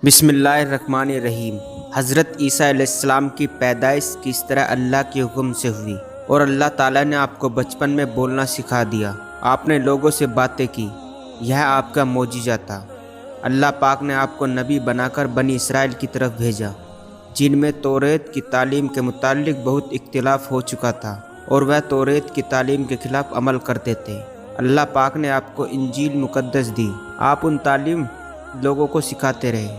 بسم اللہ الرحمن الرحیم۔ حضرت عیسیٰ علیہ السلام کی پیدائش کس طرح اللہ کے حکم سے ہوئی اور اللہ تعالیٰ نے آپ کو بچپن میں بولنا سکھا دیا، آپ نے لوگوں سے باتیں کی، یہ آپ کا معجزہ تھا۔ اللہ پاک نے آپ کو نبی بنا کر بنی اسرائیل کی طرف بھیجا، جن میں توریت کی تعلیم کے متعلق بہت اختلاف ہو چکا تھا اور وہ توریت کی تعلیم کے خلاف عمل کرتے تھے۔ اللہ پاک نے آپ کو انجیل مقدس دی، آپ ان تعلیم لوگوں کو سکھاتے رہے۔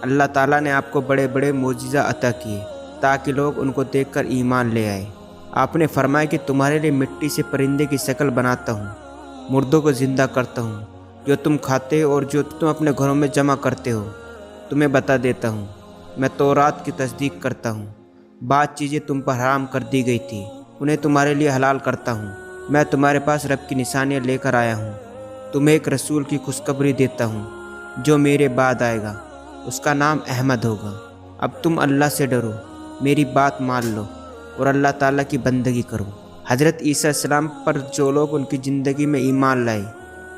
اللہ تعالیٰ نے آپ کو بڑے بڑے معجزہ عطا کیے تاکہ لوگ ان کو دیکھ کر ایمان لے آئے۔ آپ نے فرمایا کہ تمہارے لیے مٹی سے پرندے کی شکل بناتا ہوں، مردوں کو زندہ کرتا ہوں، جو تم کھاتے ہو اور جو تم اپنے گھروں میں جمع کرتے ہو تمہیں بتا دیتا ہوں۔ میں تورات کی تصدیق کرتا ہوں، بعض چیزیں تم پر حرام کر دی گئی تھی انہیں تمہارے لیے حلال کرتا ہوں۔ میں تمہارے پاس رب کی نشانیاں لے کر آیا ہوں، تمہیں ایک رسول کی خوشخبری دیتا ہوں جو میرے بعد آئے گا، اس کا نام احمد ہوگا۔ اب تم اللہ سے ڈرو، میری بات مان لو اور اللہ تعالیٰ کی بندگی کرو۔ حضرت عیسیٰ علیہ السلام پر جو لوگ ان کی زندگی میں ایمان لائے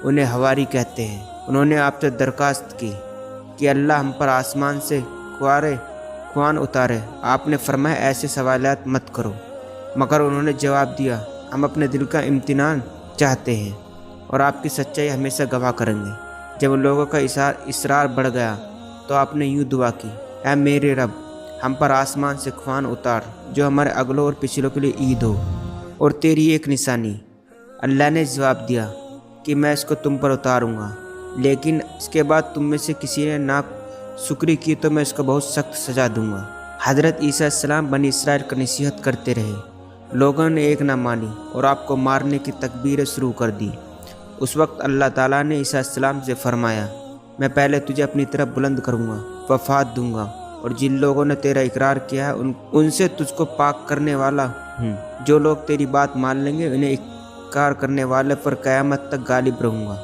انہیں حواری کہتے ہیں۔ انہوں نے آپ سے درخواست کی کہ اللہ ہم پر آسمان سے خوان اتارے۔ آپ نے فرمایا ایسے سوالات مت کرو، مگر انہوں نے جواب دیا ہم اپنے دل کا امتحان چاہتے ہیں اور آپ کی سچائی ہمیشہ گواہ کریں گے۔ جب ان لوگوں کا اصرار بڑھ گیا تو آپ نے یوں دعا کی، اے میرے رب، ہم پر آسمان سے خوان اتار جو ہمارے اگلوں اور پچھلوں کے لیے عید ہو اور تیری ایک نشانی۔ اللہ نے جواب دیا کہ میں اس کو تم پر اتاروں گا، لیکن اس کے بعد تم میں سے کسی نے ناشکری کی تو میں اس کو بہت سخت سزا دوں گا۔ حضرت عیسیٰ علیہ السلام بنی اسرائیل کا نصیحت کرتے رہے، لوگوں نے ایک نہ مانی اور آپ کو مارنے کی تکبیریں شروع کر دی۔ اس وقت اللہ تعالیٰ نے عیسیٰ علیہ السلام سے فرمایا، میں پہلے تجھے اپنی طرف بلند کروں گا، وفات دوں گا، اور جن لوگوں نے تیرا اقرار کیا ہے ان سے تجھ کو پاک کرنے والا ہوں۔ جو لوگ تیری بات مان لیں گے انہیں انکار کرنے والے پر قیامت تک غالب رہوں گا۔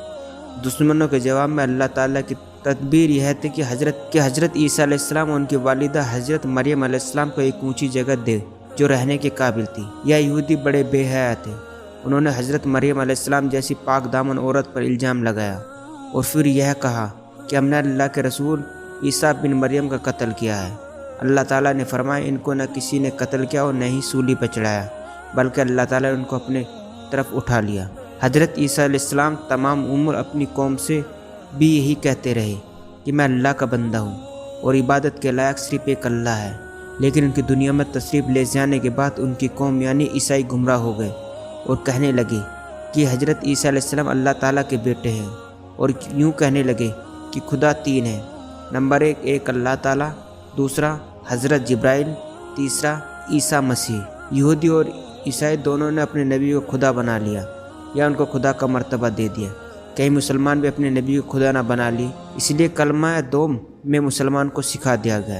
دشمنوں کے جواب میں اللہ تعالیٰ کی تدبیر یہ تھی کہ حضرت عیسیٰ علیہ السلام اور ان کی والدہ حضرت مریم علیہ السلام کو ایک اونچی جگہ دے جو رہنے کے قابل تھی۔ یہ یہودی بڑے بے حیا تھے، انہوں نے حضرت مریم علیہ السلام جیسی پاک دامن عورت پر الزام لگایا اور پھر یہ کہا کہ ہم نے اللہ کے رسول عیسیٰ بن مریم کا قتل کیا ہے۔ اللہ تعالیٰ نے فرمایا ان کو نہ کسی نے قتل کیا اور نہ ہی سولی پر چڑھایا، بلکہ اللہ تعالیٰ نے ان کو اپنے طرف اٹھا لیا۔ حضرت عیسیٰ علیہ السلام تمام عمر اپنی قوم سے بھی یہی کہتے رہے کہ میں اللہ کا بندہ ہوں اور عبادت کے لائق صرف ایک اللہ ہے، لیکن ان کی دنیا میں تشریف لے جانے کے بعد ان کی قوم یعنی عیسائی گمراہ ہو گئے اور کہنے لگے کہ حضرت عیسیٰ علیہ السلام اللہ تعالیٰ کے بیٹے ہیں، اور یوں کہنے لگے کہ خدا تین ہے، نمبر ایک اللہ تعالیٰ، دوسرا حضرت جبرائیل، تیسرا عیسیٰ مسیح۔ یہودی اور عیسائی دونوں نے اپنے نبی کو خدا بنا لیا یا ان کو خدا کا مرتبہ دے دیا۔ کئی مسلمان بھی اپنے نبی کو خدا نہ بنا لی، اس لیے کلمہ دوم میں مسلمان کو سکھا دیا گیا۔